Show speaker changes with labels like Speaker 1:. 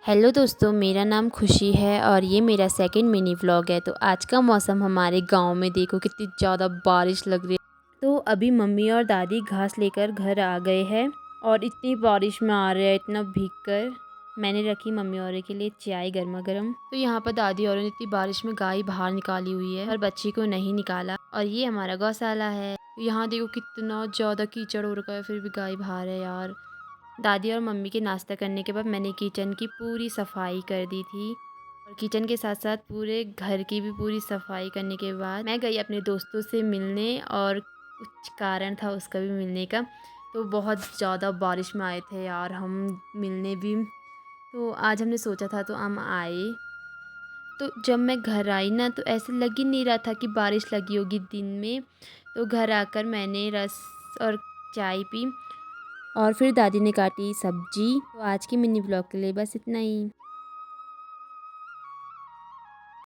Speaker 1: Hello दोस्तों, मेरा नाम खुशी है और ये मेरा सेकंड मिनी व्लॉग है। तो आज का मौसम हमारे गांव में देखो कितनी ज़्यादा बारिश लग रही है। तो अभी मम्मी और दादी घास लेकर घर आ गए हैं और इतनी बारिश में आ रहे हैं, इतना भीग कर मैंने रखी मम्मी और के लिए चाय गर्मा गर्म। तो यहाँ पर दादी और ने इतनी बारिश में गाय बाहर निकाली हुई है और बच्ची को नहीं निकाला। और ये हमारा गौशाला है। यहाँ देखो कितना ज़्यादा कीचड़ हो रखा है, फिर भी गाय बाहर है यार। दादी और मम्मी के नाश्ता करने के बाद मैंने किचन की पूरी सफाई कर दी थी और किचन के साथ साथ पूरे घर की भी पूरी सफाई करने के बाद मैं गई अपने दोस्तों से मिलने और कुछ कारण था उसका भी मिलने का। तो बहुत ज़्यादा बारिश में आए थे यार हम मिलने भी। तो आज हमने सोचा था तो हम आए। तो जब मैं घर आई ना तो ऐसे लग ही नहीं रहा था कि बारिश लगी होगी दिन में। तो घर आकर मैंने रस और चाय पी और फिर दादी ने काटी सब्जी। तो आज की मिनी ब्लॉग के लिए बस इतना ही।